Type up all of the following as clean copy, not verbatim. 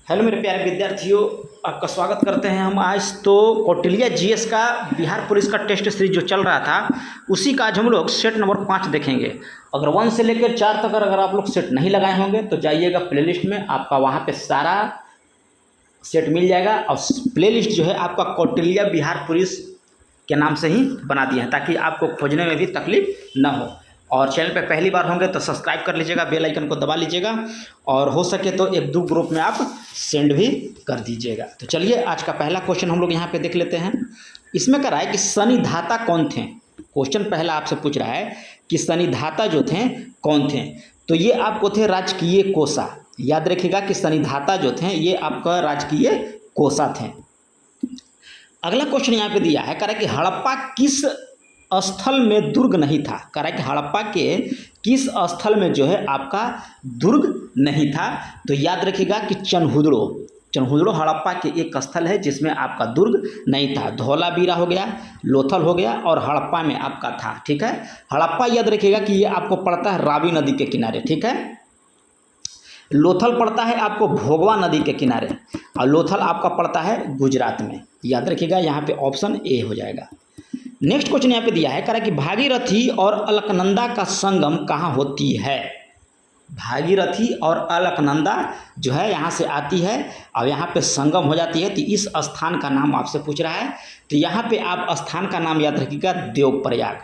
Hello मेरे प्यारे विद्यार्थियों, आपका स्वागत करते हैं हम आज। तो कौटिल्य जीएस का बिहार पुलिस का टेस्ट सीरीज जो चल रहा था उसी का आज हम लोग सेट नंबर 5 देखेंगे। अगर 1 से लेकर 4 तक अगर आप लोग सेट नहीं लगाए होंगे तो जाइएगा प्लेलिस्ट में, आपका वहाँ पे सारा सेट मिल जाएगा। और प्लेलिस्ट जो है आपका कौटिल्य बिहार पुलिस के नाम से ही बना दिया है ताकि आपको खोजने में भी तकलीफ ना हो। और चैनल पे पहली बार होंगे तो सब्सक्राइब कर लीजिएगा, बेल आइकन को दबा लीजिएगा और हो सके तो 1-2 ग्रुप में आप सेंड भी कर दीजिएगा। तो चलिए आज का पहला क्वेश्चन हम लोग यहाँ पे देख लेते हैं। इसमें कह रहा है कि सनिधाता कौन थे। क्वेश्चन पहला आपसे पूछ रहा है कि सनिधाता जो थे कौन थे। तो ये आपको थे राजकीय कोषा। याद रखिएगा कि सनिधाता जो थे ये आपका राजकीय कोषा थे। अगला क्वेश्चन यहाँ पे दिया है, कह रहा है कि हड़प्पा किस स्थल में दुर्ग नहीं था। कह रहा है कि हड़प्पा के किस स्थल में जो है आपका दुर्ग नहीं था। तो याद रखिएगा कि चनहुदड़ो हड़प्पा के एक स्थल है जिसमें आपका दुर्ग नहीं था। धौलावीरा हो गया, लोथल हो गया और हड़प्पा में आपका था। ठीक है, हड़प्पा याद रखिएगा कि ये आपको पड़ता है रावी नदी के किनारे। ठीक है, लोथल पड़ता है आपको भोगवा नदी के किनारे और लोथल आपका पड़ता है गुजरात में। याद रखिएगा, यहाँ पे ऑप्शन ए हो जाएगा। नेक्स्ट क्वेश्चन यहाँ पे दिया है, कह रहा है कि भागीरथी और अलकनंदा का संगम कहाँ होती है। भागीरथी और अलकनंदा जो है यहाँ से आती है और यहाँ पे संगम हो जाती है। तो इस स्थान का नाम आपसे पूछ रहा है, तो यहाँ पे आप स्थान का नाम याद रखिएगा देवप्रयाग।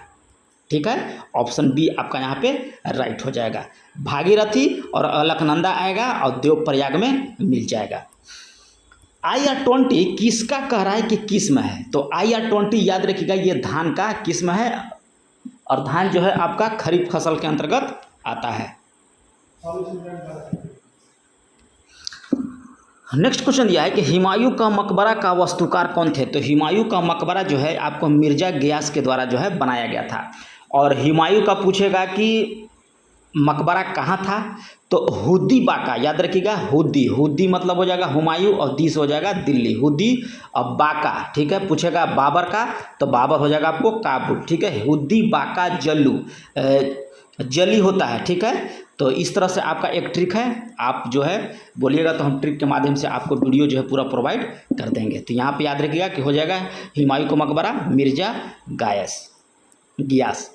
ठीक है, ऑप्शन बी आपका यहाँ पे राइट हो जाएगा। भागीरथी और अलकनंदा आएगा और देवप्रयाग में मिल जाएगा। IR-20 किसका कह रहा है कि किस्म है। तो IR-20 याद रखिएगा ये धान का किस्म है और धान जो है आपका खरीफ फसल के अंतर्गत आता है। नेक्स्ट क्वेश्चन दिया है कि हुमायूं का मकबरा का वास्तुकार कौन थे। तो हुमायूं का मकबरा जो है आपको मिर्जा गियास के द्वारा जो है बनाया गया था। और हुमायूं का पूछेगा कि मकबरा कहाँ था, तो हुद्दी बाका। याद रखिएगा हुद्दी मतलब हो जाएगा हुमायूं और दिस हो जाएगा दिल्ली। हुद्दी और बाका, ठीक है, पूछेगा बाबर का तो बाबर हो जाएगा आपको काबुल। ठीक है, हुद्दी बाका जली होता है। ठीक है, तो इस तरह से आपका एक ट्रिक है, आप जो है बोलिएगा तो हम ट्रिक के माध्यम से आपको वीडियो जो है पूरा प्रोवाइड कर देंगे। तो यहाँ पे याद रखिएगा कि हो जाएगा हुमायूं का मकबरा मिर्जा गियास।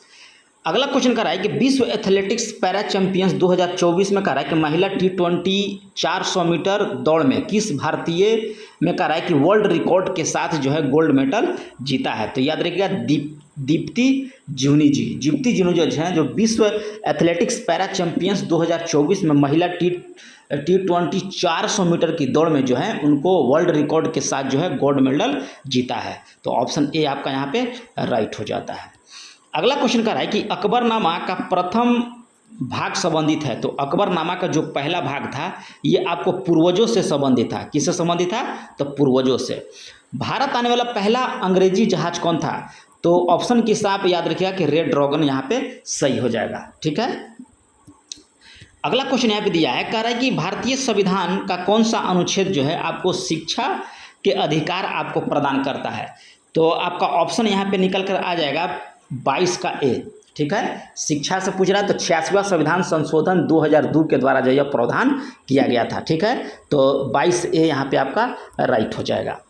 अगला क्वेश्चन कर रहा है कि विश्व एथलेटिक्स पैरा चैंपियंस 2024 में कह रहा है कि महिला T20 400 मीटर दौड़ में किस भारतीय में कह रहा है कि वर्ल्ड रिकॉर्ड के साथ जो है गोल्ड मेडल जीता है। तो याद रखिएगा दीप्ति जुनूजी जो हैं, जो विश्व एथलेटिक्स पैरा चैंपियंस 2024 में महिला T20 400 मीटर की दौड़ में जो है उनको वर्ल्ड रिकॉर्ड के साथ जो है गोल्ड मेडल जीता है। तो ऑप्शन ए आपका यहाँ पे राइट हो जाता है। अगला क्वेश्चन कर रहा है कि अकबरनामा का प्रथम भाग संबंधित है। तो अकबरनामा का जो पहला भाग था ये आपको पूर्वजों से संबंधित था। किससे संबंधित था, तो पूर्वजों से। भारत आने वाला पहला अंग्रेजी जहाज कौन था। तो ऑप्शन के हिसाब याद रखिएगा कि रेड ड्रैगन यहाँ पे सही हो जाएगा। ठीक है, अगला क्वेश्चन यहाँ पे दिया है, कह रहा है कि भारतीय संविधान का कौन सा अनुच्छेद जो है आपको शिक्षा के अधिकार आपको प्रदान करता है। तो आपका ऑप्शन यहाँ पे निकल कर आ जाएगा 22 का ए। ठीक है, शिक्षा से पूछ रहा है तो 86वां संविधान संशोधन 2002 के द्वारा जो यह प्रावधान किया गया था। ठीक है, तो 22 ए यहाँ पे आपका राइट हो जाएगा।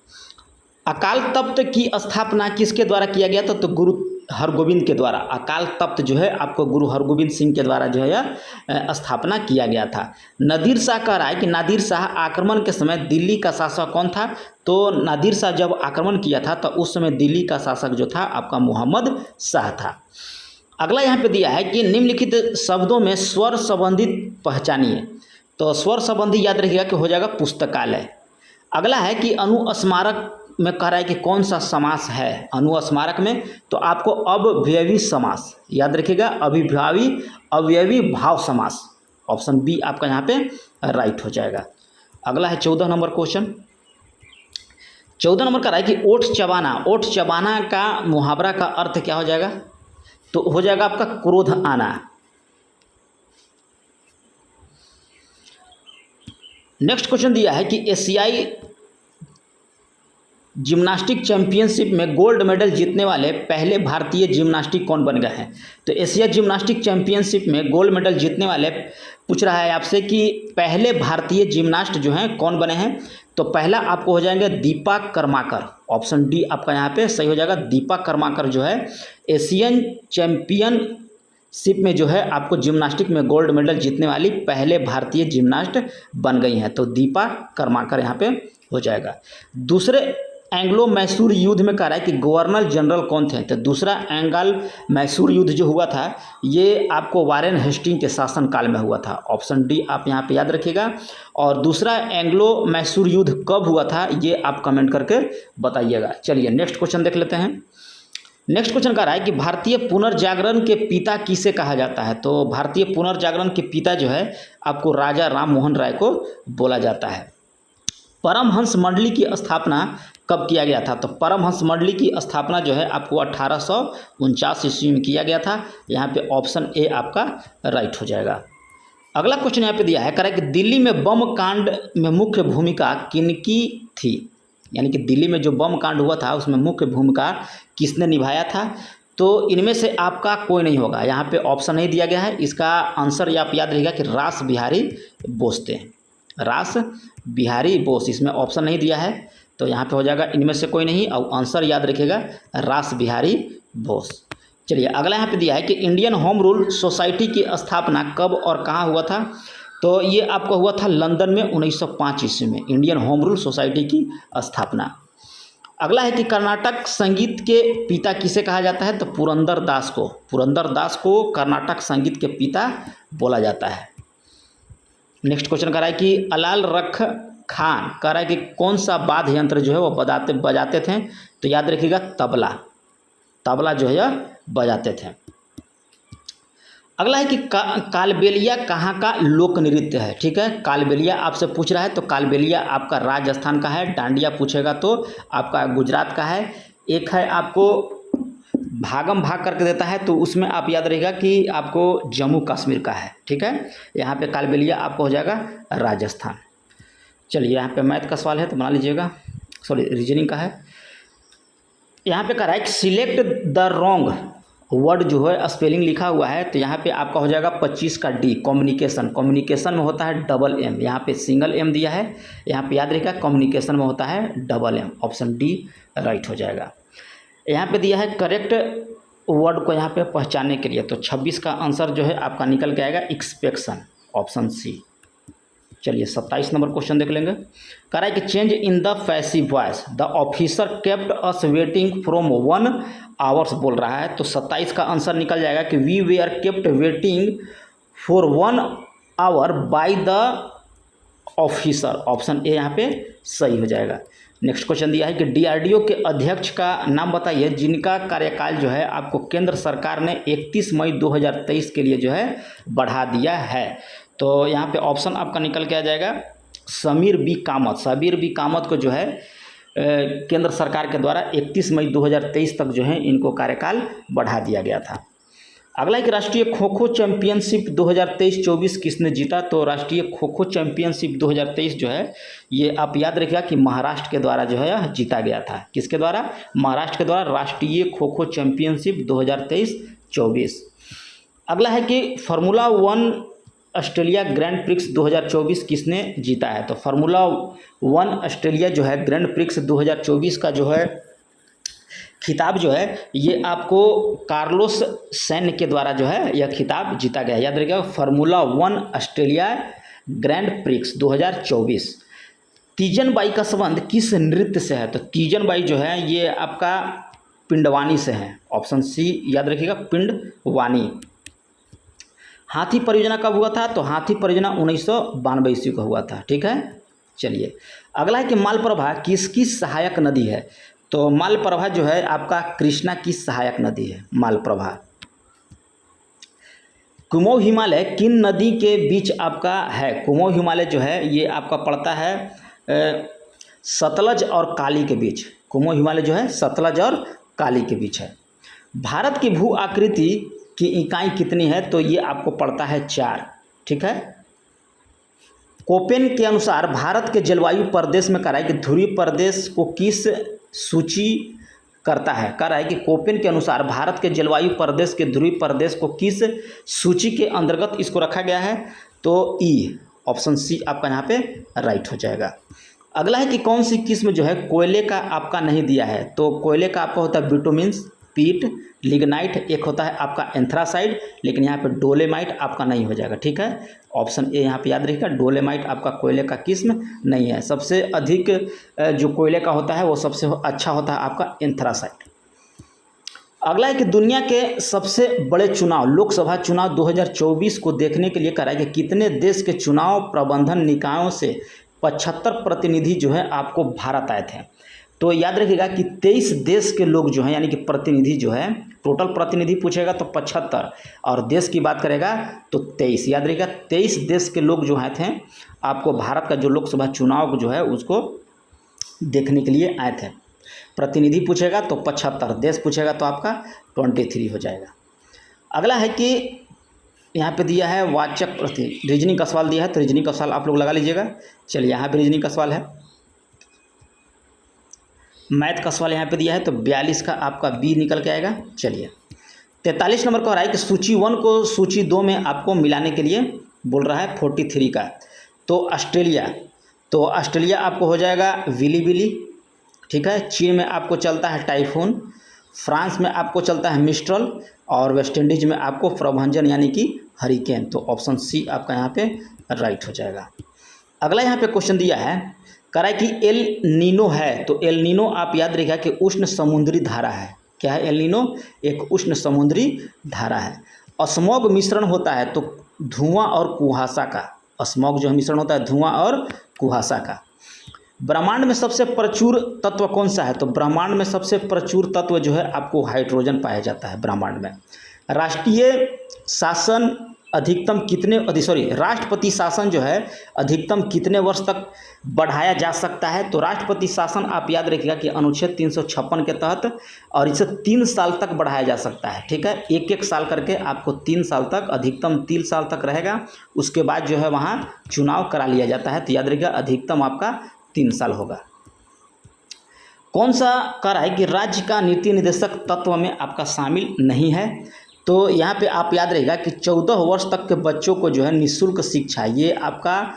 अकाल तख्त की स्थापना किसके द्वारा किया गया था। तो गुरु हरगोविंद के द्वारा। अकाल तख्त जो है आपको गुरु हरगोविंद सिंह के द्वारा जो है यह स्थापना किया गया था। नादिर शाह कह रहा है कि नादिर शाह आक्रमण के समय दिल्ली का शासक कौन था। तो नादिर शाह जब आक्रमण किया था तो उस समय दिल्ली का शासक जो था आपका मोहम्मद शाह था। अगला यहाँ पे दिया है कि निम्नलिखित शब्दों में स्वर संबंधित पहचानिए। तो स्वर संबंधी याद रखिएगा कि हो जाएगा पुस्तकालय। अगला है कि अनुस्मारक में कह रहा है कि कौन सा समास है। अनुस्मारक में तो आपको अव्ययी समास याद रखिएगा, अव्ययी भाव समास। ऑप्शन बी आपका यहाँ पे राइट हो जाएगा। अगला है 14 नंबर क्वेश्चन। 14 नंबर कह रहा है कि ओठ चबाना का मुहावरा का अर्थ क्या हो जाएगा। तो हो जाएगा आपका क्रोध आना। नेक्स्ट क्वेश्चन दिया है कि एशियाई जिम्नास्टिक चैंपियनशिप में गोल्ड मेडल जीतने वाले पहले भारतीय जिम्नास्टिक कौन बन गए हैं? तो एशिया जिम्नास्टिक चैंपियनशिप में गोल्ड मेडल जीतने वाले पूछ रहा है आपसे कि पहले भारतीय जिम्नास्ट जो हैं कौन बने हैं। तो पहला आपको हो जाएंगे दीपा कर्माकर, ऑप्शन डी आपका यहाँ पे सही हो जाएगा। दीपा कर्माकर जो है एशियन चैंपियनशिप में जो है आपको जिम्नास्टिक में गोल्ड मेडल जीतने वाली पहले भारतीय जिम्नास्ट बन गई हैं। तो दीपा कर्माकर यहाँ पे हो जाएगा। दूसरे एंग्लो मैसूर युद्ध में कह रहा है कि गवर्नर जनरल कौन थे? तो दूसरा एंगल मैसूर युद्ध जो हुआ था ये आपको वारेन हेस्टिंग के शासनकाल में हुआ था। ऑप्शन डी आप यहाँ पे याद रखिएगा। और दूसरा एंग्लो मैसूर युद्ध कब हुआ था ये आप कमेंट करके बताइएगा। चलिए नेक्स्ट क्वेश्चन देख लेते हैं। नेक्स्ट क्वेश्चन कह रहा है कि भारतीय पुनर्जागरण के पिता किसे कहा जाता है? तो भारतीय पुनर्जागरण के पिता जो है आपको राजा राम मोहन राय को बोला जाता है। परमहंस मंडली की स्थापना कब किया गया था? तो परमहंस मंडली की स्थापना जो है आपको 1849 ईस्वी में किया गया था। यहाँ पे ऑप्शन ए आपका राइट हो जाएगा। अगला क्वेश्चन यहाँ पे दिया है, कह रहा है कि दिल्ली में बम कांड में मुख्य भूमिका किनकी थी? यानी कि दिल्ली में जो बम कांड हुआ था उसमें मुख्य भूमिका किसने निभाया था? तो इनमें से आपका कोई नहीं होगा। यहाँ पे ऑप्शन नहीं दिया गया है। इसका आंसर आप याद रखिएगा कि रास बिहारी बोस थे। रास बिहारी बोस, इसमें ऑप्शन नहीं दिया है तो यहाँ पे हो जाएगा इनमें से कोई नहीं। और आंसर याद रखिएगा रास बिहारी बोस। चलिए अगला यहाँ पे दिया है कि इंडियन होम रूल सोसाइटी की स्थापना कब और कहाँ हुआ था? तो ये आपको हुआ था लंदन में 1905 ईस्वी में इंडियन होम रूल सोसाइटी की स्थापना। अगला है कि कर्नाटक संगीत के पिता किसे कहा जाता है? तो पुरंदर दास को। पुरंदर दास को कर्नाटक संगीत के पिता बोला जाता है। नेक्स्ट क्वेश्चन कह रहा है कि अलाल रख खान कह रहा है कि कौन सा वाद्य यंत्र जो है वो बजाते थे? तो याद रखिएगा तबला। तबला जो है बजाते थे। अगला है कि कालबेलिया कहाँ का लोक नृत्य है? ठीक है, कालबेलिया आपसे पूछ रहा है तो कालबेलिया आपका राजस्थान का है। डांडिया पूछेगा तो आपका गुजरात का है। एक है आपको भागम भाग करके देता है तो उसमें आप याद रहिएगा कि आपको जम्मू कश्मीर का है। ठीक है, यहाँ पे कालबेलिया आपको हो जाएगा राजस्थान। चलिए यहाँ पे मैथ का सवाल है तो बना लीजिएगा, सॉरी रीजनिंग का है। यहाँ पे कह रहा है कि सिलेक्ट द रॉन्ग वर्ड जो है स्पेलिंग लिखा हुआ है तो यहाँ पे आपका हो जाएगा 25 का डी कम्युनिकेशन। कम्युनिकेशन में होता है डबल एम, यहाँ पे सिंगल एम दिया है। यहाँ पे याद रखिएगा कम्युनिकेशन में होता है double M. Option D right हो जाएगा। यहाँ पे दिया है करेक्ट वर्ड को यहाँ पे पहचानने के लिए तो 26 का आंसर जो है आपका निकल के आएगा एक्सपेक्शन, ऑप्शन सी। चलिए 27 नंबर क्वेश्चन देख लेंगे। कह रहा है कि change in the passive voice the officer kept us waiting from 1 hours बोल रहा है तो 27 का आंसर निकल जाएगा कि we were kept waiting for 1 hour by the officer. Option A यहाँ पे सही हो जाएगा। नेक्स्ट क्वेश्चन दिया है कि डीआरडीओ के अध्यक्ष का नाम बताइए जिनका कार्यकाल जो है आपको केंद्र सरकार ने 31 मई 2023 के लिए जो है बढ़ा दिया है। तो यहाँ पे ऑप्शन आपका निकल के आ जाएगा समीर बी कामत। समीर बी कामत को जो है केंद्र सरकार के द्वारा 31 मई 2023 तक जो है इनको कार्यकाल बढ़ा दिया गया था। अगला एक राष्ट्रीय खो खो चैंपियनशिप 2023-24 किसने जीता? तो राष्ट्रीय खो खो चैंपियनशिप 2023 जो है ये आप याद रखिएगा कि महाराष्ट्र के द्वारा जो है जीता गया था। किसके द्वारा? महाराष्ट्र के द्वारा राष्ट्रीय खो खो चैंपियनशिप 2023-24। अगला है कि फार्मूला 1 ऑस्ट्रेलिया ग्रैंड प्रिक्स 2024 किसने जीता है? तो फार्मूला 1 ऑस्ट्रेलिया जो है ग्रैंड प्रिक्स 2024 का जो है खिताब जो है ये आपको कार्लोस सैन के द्वारा जो है यह खिताब जीता गया। याद रखिएगा formula 1 Australia grand prix 2024। Teejan Bai का संबंध किस नृत्य से है? तो तीजन बाई जो है ये आपका पिंडवानी से है। ऑप्शन सी याद रखिएगा पिंडवानी। हाथी परियोजना कब हुआ था? तो हाथी परियोजना 1992 ईस्वी को हुआ था। ठीक है, चलिए अगला है कि मालप्रभा किसकी सहायक नदी है? तो मालप्रभा जो है आपका कृष्णा की सहायक नदी है मालप्रभा। कुमाऊं हिमालय किन नदी के बीच आपका है? कुमाऊं हिमालय जो है ये आपका पड़ता है सतलज और काली के बीच। कुमाऊं हिमालय जो है सतलज और काली के बीच है। भारत की भू आकृति की इकाई कितनी है? तो ये आपको पड़ता है 4। ठीक है, कोपेन के अनुसार भारत के जलवायु प्रदेश में कह रहा है कि ध्रुवीय प्रदेश को किस सूची करता है। कह रहा है कि कोपेन के अनुसार भारत के जलवायु प्रदेश के ध्रुवीय प्रदेश को किस सूची के अंतर्गत इसको रखा गया है, तो ई, ऑप्शन सी आपका यहाँ पे राइट हो जाएगा। अगला है कि कौन सी किस्म जो है कोयले का आपका नहीं दिया है, तो कोयले का आपका होता है बिटुमिन्स, पीट, लिग्नाइट, एक होता है आपका एंथ्रासाइड, लेकिन यहाँ पे डोलेमाइट आपका नहीं हो जाएगा। ठीक है, ऑप्शन ए यहाँ पे याद रखिएगा, डोलेमाइट आपका कोयले का किस्म नहीं है। सबसे अधिक जो कोयले का होता है वो सबसे अच्छा होता है आपका एंथ्रासाइड। अगला है कि दुनिया के सबसे बड़े चुनाव लोकसभा चुनाव 2024 को देखने के लिए कह रहा है कि कितने देश के चुनाव प्रबंधन निकायों से 75 प्रतिनिधि जो है आपको भारत आए थे। तो याद रखिएगा कि 23 देश के लोग जो हैं, यानी कि प्रतिनिधि जो है, टोटल प्रतिनिधि पूछेगा तो 75 और देश की बात करेगा तो 23। याद रखिएगा 23 देश के लोग जो आए थे आपको भारत का जो लोकसभा चुनाव जो है उसको देखने के लिए आए थे। प्रतिनिधि पूछेगा तो 75, देश पूछेगा तो आपका 23 हो जाएगा। अगला है कि यहाँ पे दिया है वाचक प्रति, रीजनिंग का सवाल दिया है, तो रीजनिंग का सवाल आप लोग लगा लीजिएगा। चलिए यहाँ पे रीजनिंग का सवाल है। मैथ का सवाल यहाँ पे दिया है, तो 42 का आपका बी निकल के आएगा। चलिए 43 नंबर का हो रहा है कि सूची 1 को सूची 2 में आपको मिलाने के लिए बोल रहा है 43 का। तो ऑस्ट्रेलिया आपको हो जाएगा विली, ठीक है। चीन में आपको चलता है टाइफून, फ्रांस में आपको चलता है मिस्ट्रल और वेस्ट इंडीज में आपको प्रभंजन यानी कि हरिकेन। तो ऑप्शन सी आपका यहाँ पे राइट हो जाएगा। अगला यहाँ पे क्वेश्चन दिया है, कह रहा है कि एल नीनो है, तो एल नीनो आप याद रखिएगा कि उष्ण समुद्री धारा है। क्या है एल नीनो? एक उष्ण समुद्री धारा है। स्मॉग मिश्रण होता है तो धुआं और कुहासा का, स्मॉग जो मिश्रण होता है धुआं और कुहासा का। ब्रह्मांड में सबसे प्रचुर तत्व कौन सा है? तो ब्रह्मांड में सबसे प्रचुर तत्व जो है आपको हाइड्रोजन पाया जाता है ब्रह्मांड में। राष्ट्रीय शासन अधिकतम राष्ट्रपति शासन जो है अधिकतम कितने वर्ष तक बढ़ाया जा सकता है? तो राष्ट्रपति शासन आप याद रखिएगा कि अनुच्छेद 356 के तहत, और इसे 3 साल तक बढ़ाया जा सकता है। ठीक है, एक साल करके आपको 3 साल तक, अधिकतम 3 साल तक रहेगा। उसके बाद जो है वहाँ चुनाव करा लिया जाता है। तो याद रखिएगा अधिकतम आपका 3 साल होगा। कौन सा कह रहा है कि राज्य का नीति निर्देशक तत्व में आपका शामिल नहीं है? तो यहाँ पे आप याद रहेगा कि 14 वर्ष तक के बच्चों को जो है निःशुल्क शिक्षा, ये आपका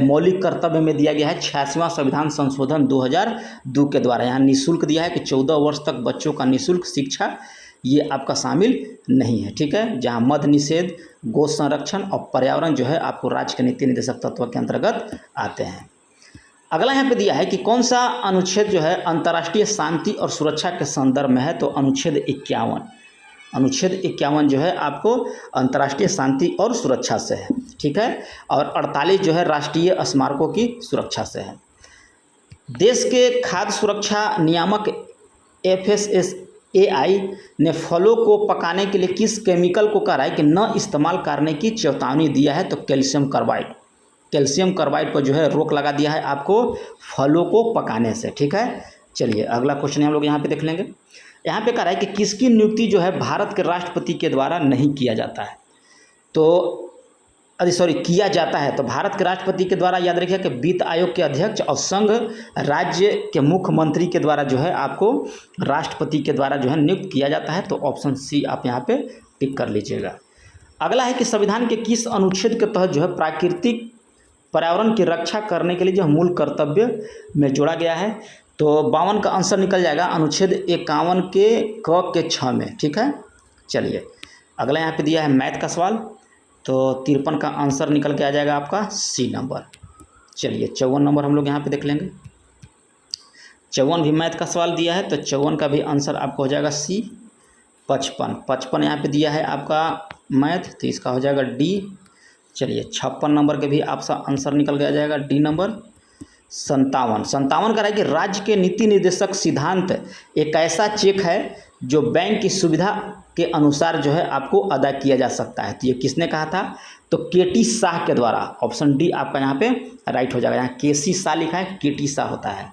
मौलिक कर्तव्य में दिया गया है 86वां संविधान संशोधन 2002 के द्वारा। यहाँ निःशुल्क दिया है कि 14 वर्ष तक बच्चों का निःशुल्क शिक्षा ये आपका शामिल नहीं है। ठीक है, जहाँ मद निषेध, गो संरक्षण और पर्यावरण जो है आपको राज्य के नीति निर्देशक तत्व के अंतर्गत आते हैं। अगला यहाँ पे दिया है कि कौन सा अनुच्छेद जो है अंतर्राष्ट्रीय शांति और सुरक्षा के संदर्भ में है? तो अनुच्छेद 51 जो है आपको अंतर्राष्ट्रीय शांति और सुरक्षा से है। ठीक है, और 48 जो है राष्ट्रीय स्मारकों की सुरक्षा से है। देश के खाद्य सुरक्षा नियामक FSSAI ने फलों को पकाने के लिए किस केमिकल को कह रहा है कि न इस्तेमाल करने की चेतावनी दिया है? तो कैल्शियम कार्बाइड पर जो है रोक लगा दिया है आपको फलों को पकाने से। ठीक है, चलिए अगला क्वेश्चन हम लोग यहाँ पे देख लेंगे। यहाँ पे कह रहा है कि किसकी नियुक्ति जो है भारत के राष्ट्रपति के द्वारा नहीं किया जाता है? तो किया जाता है। तो भारत के राष्ट्रपति के द्वारा याद रखिए कि वित्त आयोग के अध्यक्ष और संघ राज्य के मुख्यमंत्री के द्वारा जो है आपको राष्ट्रपति के द्वारा जो है नियुक्त किया जाता है। तो ऑप्शन सी आप यहाँ पे टिक कर लीजिएगा। अगला है कि संविधान के किस अनुच्छेद के तहत जो है प्राकृतिक पर्यावरण की रक्षा करने के लिए जो मूल कर्तव्य में जोड़ा गया है? तो 52 का आंसर निकल जाएगा अनुच्छेद 51 के क के 6 में। ठीक है, चलिए अगला यहाँ पे दिया है मैथ का सवाल, तो 53 का आंसर निकल के आ जाएगा आपका सी नंबर। चलिए 54 नंबर हम लोग यहाँ पे देख लेंगे। 54 भी मैथ का सवाल दिया है, तो 54 का भी आंसर आपको हो जाएगा सी। 55 यहाँ पे दिया है आपका मैथ, तो इसका हो जाएगा डी। चलिए 56 नंबर के भी आपका आंसर निकल के आ जाएगा डी नंबर। 57 का रहा है कि राज्य के नीति निर्देशक सिद्धांत एक ऐसा चेक है जो बैंक की सुविधा के अनुसार जो है आपको अदा किया जा सकता है। तो ये किसने कहा था? तो केटी शाह के द्वारा। ऑप्शन डी आपका यहाँ पे राइट हो जाएगा। यहाँ केसी शाह लिखा है, केटी शाह होता है।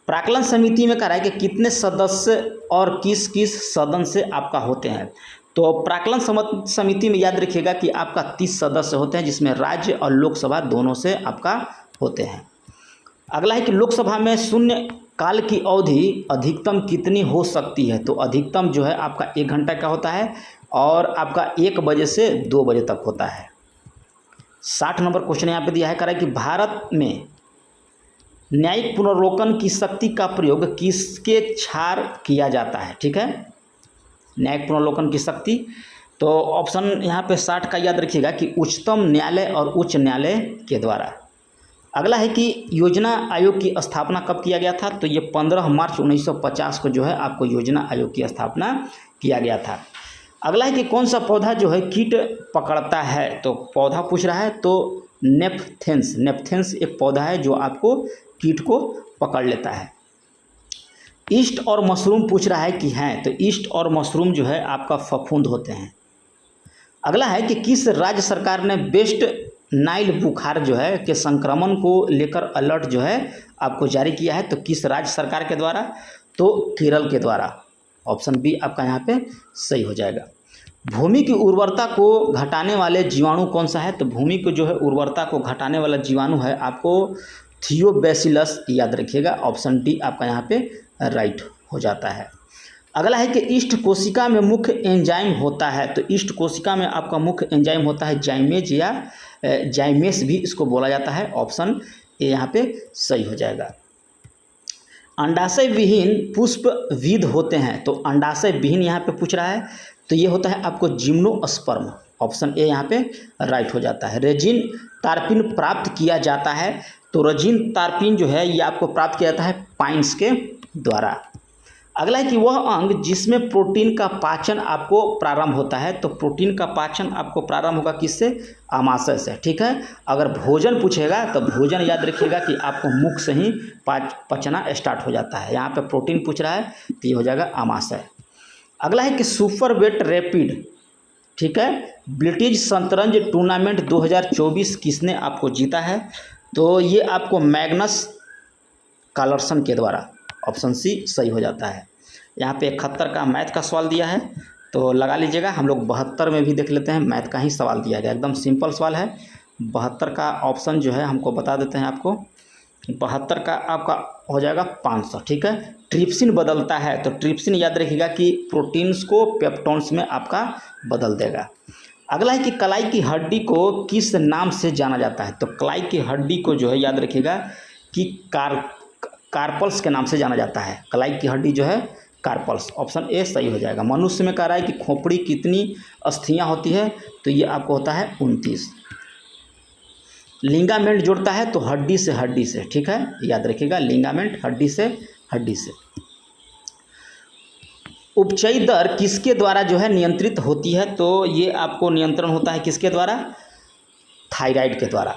प्राक्कलन समिति में कह रहा है कि कितने सदस्य और किस किस सदन से आपका होते हैं? तो प्राक्कलन समिति में याद रखिएगा कि आपका 30 सदस्य होते हैं, जिसमें राज्य और लोकसभा दोनों से आपका होते हैं। अगला है कि लोकसभा में शून्य काल की अवधि अधिकतम कितनी हो सकती है? तो अधिकतम जो है आपका 1 घंटा का होता है और आपका 1 बजे से 2 बजे तक होता है। 60 नंबर क्वेश्चन यहाँ पे दिया है, कह रहा है कि भारत में न्यायिक पुनर्लोकन की शक्ति का प्रयोग किसके छार किया जाता है? ठीक है, न्यायिक पुनर्लोकन की शक्ति, तो ऑप्शन यहाँ पे 60 का याद रखिएगा कि उच्चतम न्यायालय और उच्च न्यायालय के द्वारा। अगला है कि योजना आयोग की स्थापना कब किया गया था? तो ये 15 मार्च 1950 को जो है आपको योजना आयोग की स्थापना किया गया था। अगला है कि कौन सा पौधा जो है कीट पकड़ता है? तो पौधा पूछ रहा है, तो नेपथेंस, नेपथेंस एक पौधा है जो आपको कीट को पकड़ लेता है। ईस्ट और मशरूम पूछ रहा है कि हैं, तो ईस्ट और मशरूम जो है आपका फफूंद होते हैं। अगला है कि किस राज्य सरकार ने वेस्ट नाइल बुखार जो है के संक्रमण को लेकर अलर्ट जो है आपको जारी किया है? तो किस राज्य सरकार के द्वारा? तो केरल के द्वारा। ऑप्शन बी आपका यहाँ पे सही हो जाएगा। भूमि की उर्वरता को घटाने वाले जीवाणु कौन सा है? तो भूमि को जो है उर्वरता को घटाने वाला जीवाणु है आपको थियोबैसिलस, याद रखिएगा। ऑप्शन डी आपका यहाँ पे राइट हो जाता है। अगला है कि ईस्ट कोशिका में मुख्य एंजाइम होता है, तो ईस्ट कोशिका में आपका मुख्य एंजाइम होता है जाइमेज या जाइमेस भी इसको बोला जाता है। ऑप्शन ए यहाँ पे सही हो जाएगा। अंडाशय विहीन पुष्पविद होते हैं, तो अंडाशय विहीन यहाँ पे पूछ रहा है, तो ये होता है आपको जिम्नोस्पर्म। ऑप्शन ए यहाँ पे राइट हो जाता है। रेजिन तारपिन प्राप्त किया जाता है, तो रेजिन तारपिन जो है ये आपको प्राप्त किया जाता है पाइन्स के द्वारा। अगला है कि वह अंग जिसमें प्रोटीन का पाचन आपको प्रारंभ होता है, तो प्रोटीन का पाचन आपको प्रारंभ होगा किससे? आमाशय से। ठीक है, अगर भोजन पूछेगा तो भोजन याद रखिएगा कि आपको मुख से ही पचना स्टार्ट हो जाता है। यहाँ पे प्रोटीन पूछ रहा है तो ये हो जाएगा आमाशय। अगला है कि सुपर वेट रैपिड, ठीक है, ब्रिटिश शतरंज टूर्नामेंट 2024 किसने आपको जीता है? तो ये आपको मैग्नस कार्लसन के द्वारा। ऑप्शन सी सही हो जाता है। यहाँ पे 71 का मैथ का सवाल दिया है, तो लगा लीजिएगा। हम लोग 72 में भी देख लेते हैं, मैथ का ही सवाल दिया गया, एकदम सिंपल सवाल है। 72 का ऑप्शन जो है हमको बता देते हैं आपको। 72 का आपका हो जाएगा 500। ठीक है, ट्रिप्सिन बदलता है, तो ट्रिप्सिन याद रखिएगा कि प्रोटीन्स को पेप्टोन्स में आपका बदल देगा। अगला है कि कलाई की हड्डी को किस नाम से जाना जाता है? तो कलाई की हड्डी को जो है याद रखिएगा कि कार्पल्स के नाम से जाना जाता है। कलाई की हड्डी जो है कार्पल्स। ऑप्शन ए सही हो जाएगा। मनुष्य में कह रहा है कि खोपड़ी कितनी अस्थियां होती है? तो ये आपको होता है 29। लिंगामेंट जोड़ता है तो हड्डी से हड्डी से। ठीक है, याद रखिएगा, लिंगामेंट हड्डी से हड्डी से। उपचयी दर किसके द्वारा जो है नियंत्रित होती है? तो ये आपको नियंत्रण होता है किसके द्वारा? थायराइड के द्वारा।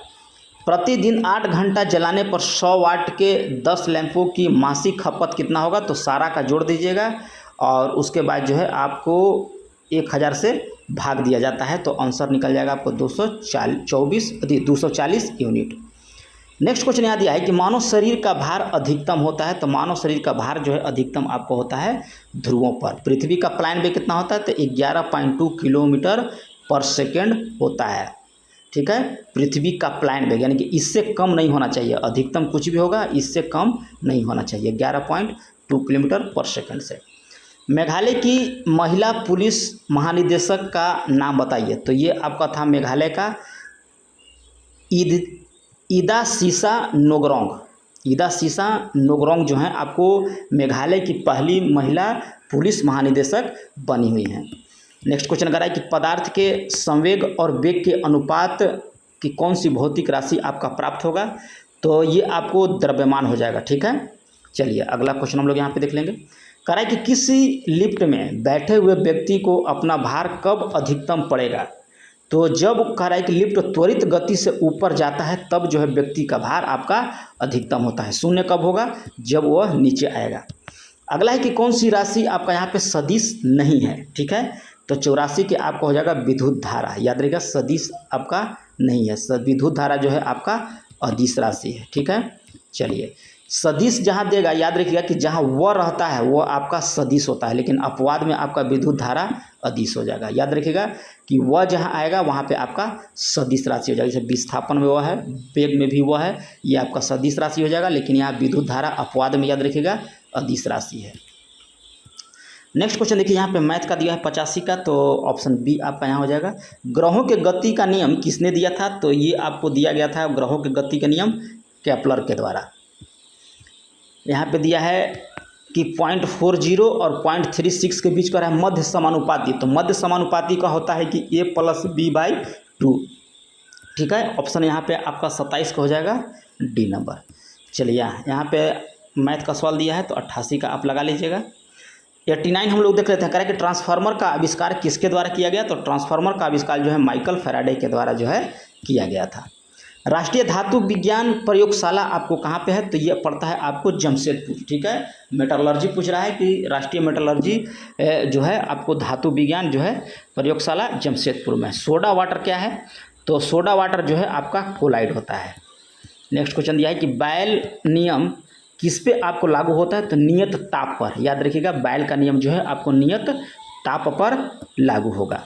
प्रतिदिन 8 घंटा जलाने पर 100 वाट के 10 लैंपों की मासिक खपत कितना होगा? तो सारा का जोड़ दीजिएगा और उसके बाद जो है आपको 1000 से भाग दिया जाता है, तो आंसर निकल जाएगा आपको 240 यूनिट। नेक्स्ट क्वेश्चन यहाँ दिया है कि मानव शरीर का भार अधिकतम होता है, तो मानव शरीर का भार जो है अधिकतम आपको होता है ध्रुवों पर। पृथ्वी का प्लान वेग कितना होता है? तो 11.2 किलोमीटर पर सेकेंड होता है। ठीक है, पृथ्वी का प्लान वेग, यानी कि इससे कम नहीं होना चाहिए। अधिकतम कुछ भी होगा, इससे कम नहीं होना चाहिए। 11.2 किलोमीटर पर सेकेंड से। मेघालय की महिला पुलिस महानिदेशक का नाम बताइए? तो ये आपका था मेघालय का इदासीसा नोगरोंग। इदासीसा नोगरोंग जो है आपको मेघालय की पहली महिला पुलिस महानिदेशक बनी हुई हैं। नेक्स्ट क्वेश्चन कर रहा है कि पदार्थ के संवेग और वेग के अनुपात की कौन सी भौतिक राशि आपका प्राप्त होगा? तो ये आपको द्रव्यमान हो जाएगा। ठीक है, चलिए अगला क्वेश्चन हम लोग यहाँ पे देख लेंगे। कह रहा है कि किसी लिफ्ट में बैठे हुए व्यक्ति को अपना भार कब अधिकतम पड़ेगा? तो जब कह रहा है कि लिफ्ट त्वरित गति से ऊपर जाता है तब जो है व्यक्ति का भार आपका अधिकतम होता है। शून्य कब होगा? जब वह नीचे आएगा। अगला है कि कौन सी राशि आपका यहाँ पे सदिश नहीं है? ठीक है, तो 84 के आपका हो जाएगा विद्युत धारा। याद रखिएगा, सदिश आपका नहीं है। विद्युत धारा जो है आपका अदिश राशि है। ठीक है, चलिए सदिश जहाँ देगा, याद रखिएगा कि जहाँ वह रहता है वो आपका सदिश होता है, लेकिन अपवाद में आपका विद्युत धारा अदिश हो जाएगा। याद रखिएगा कि वह जहाँ आएगा वहाँ पे आपका सदिश राशि हो जाएगा। जैसे विस्थापन में वह है, वेग में भी वह है, ये आपका सदिश राशि हो जाएगा, लेकिन यहाँ विद्युत धारा अपवाद में याद रखिएगा अदिश राशि है। नेक्स्ट क्वेश्चन देखिए, यहाँ पे मैथ का दिया है 85 का, तो ऑप्शन बी आपका यहाँ हो जाएगा। ग्रहों के गति का नियम किसने दिया था? तो ये आपको दिया गया था ग्रहों के गति का नियम केपलर के द्वारा। यहाँ पे दिया है कि 0.40 और 0.36 के बीच का है मध्य समानुपाती। तो मध्य समानुपाती का होता है कि a+b/2। ठीक है, ऑप्शन यहाँ पे आपका 27 का हो जाएगा डी नंबर। चलिए यहाँ पे मैथ का सवाल दिया है, तो 88 का आप लगा लीजिएगा। 89 हम लोग देख लेते हैं, कह रहे हैं कि ट्रांसफार्मर का आविष्कार किसके द्वारा किया गया? तो ट्रांसफार्मर का आविष्कार जो है माइकल फैराडे के द्वारा जो है किया गया था। राष्ट्रीय धातु विज्ञान प्रयोगशाला आपको कहाँ पे है? तो ये पड़ता है आपको जमशेदपुर। ठीक है, मेटलर्जी पूछ रहा है कि राष्ट्रीय मेटलर्जी जो है आपको धातु विज्ञान जो है प्रयोगशाला जमशेदपुर में। सोडा वाटर क्या है? तो सोडा वाटर जो है आपका कोलाइड होता है। नेक्स्ट क्वेश्चन दिया है कि बैल नियम किस पे आपको लागू होता है? तो नियत ताप पर। याद रखिएगा बैल का नियम जो है आपको नियत ताप पर लागू होगा।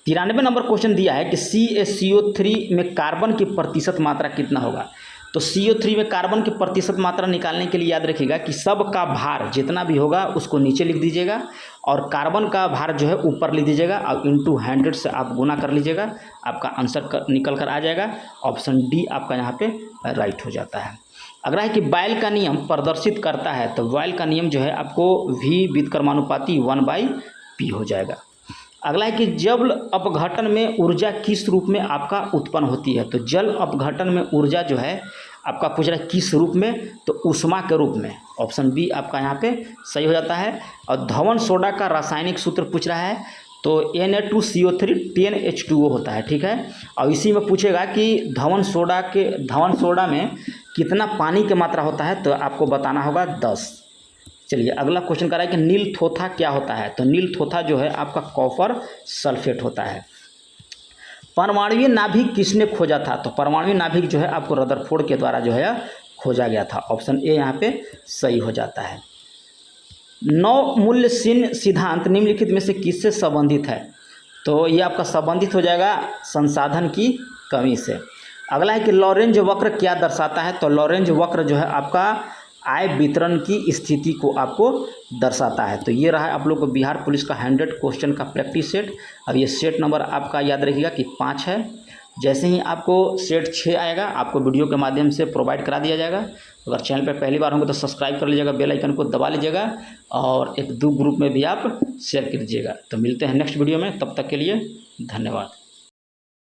93 नंबर क्वेश्चन दिया है कि CaCO3 में कार्बन की प्रतिशत मात्रा कितना होगा? तो CO3 में कार्बन की प्रतिशत मात्रा निकालने के लिए याद रखिएगा कि सब का भार जितना भी होगा उसको नीचे लिख दीजिएगा और कार्बन का भार जो है ऊपर लिख दीजिएगा और इंटू 100 से आप गुना कर लीजिएगा, आपका आंसर निकल कर आ जाएगा। ऑप्शन डी आपका यहाँ पे राइट हो जाता है। अगला है कि बैल का नियम प्रदर्शित करता है, तो बैल का नियम जो है आपको V व्युत्क्रमानुपाती 1/P हो जाएगा। अगला है कि जल अपघटन में ऊर्जा किस रूप में आपका उत्पन्न होती है? तो जल अपघटन में ऊर्जा जो है आपका पूछ रहा है किस रूप में? तो ऊष्मा के रूप में। ऑप्शन बी आपका यहाँ पे सही हो जाता है। और धवन सोडा का रासायनिक सूत्र पूछ रहा है, तो Na2CO3 10H2O होता है। ठीक है, और इसी में पूछेगा कि धवन सोडा में कितना पानी की मात्रा होता है? तो आपको बताना होगा 10। चलिए अगला क्वेश्चन कर रहा है कि नील थोथा क्या होता है? तो नील थोथा जो है आपका कॉपर सल्फेट होता है। परमाणुवीय नाभिक किसने खोजा था? तो परमाणुवीय नाभिक जो है आपको रदरफोर्ड के द्वारा जो है खोजा गया था। ऑप्शन ए यहाँ पे सही हो जाता है। 9 मूल्य सिद्धांत निम्नलिखित में से किससे संबंधित है? तो ये आपका संबंधित हो जाएगा संसाधन की कमी से। अगला है कि लॉरेंज वक्र क्या दर्शाता है? तो लॉरेंज वक्र जो है आपका आय वितरण की स्थिति को आपको दर्शाता है। तो ये रहा आप लोग को बिहार पुलिस का 100 क्वेश्चन का प्रैक्टिस सेट। अब ये सेट नंबर आपका याद रखिएगा कि 5 है। जैसे ही आपको सेट 6 आएगा आपको वीडियो के माध्यम से प्रोवाइड करा दिया जाएगा। अगर चैनल पर पहली बार होंगे तो सब्सक्राइब कर लीजिएगा, बेल आइकन को दबा लीजिएगा और 1-2 ग्रुप में भी आप शेयर कर दीजिएगा। तो मिलते हैं नेक्स्ट वीडियो में, तब तक के लिए धन्यवाद।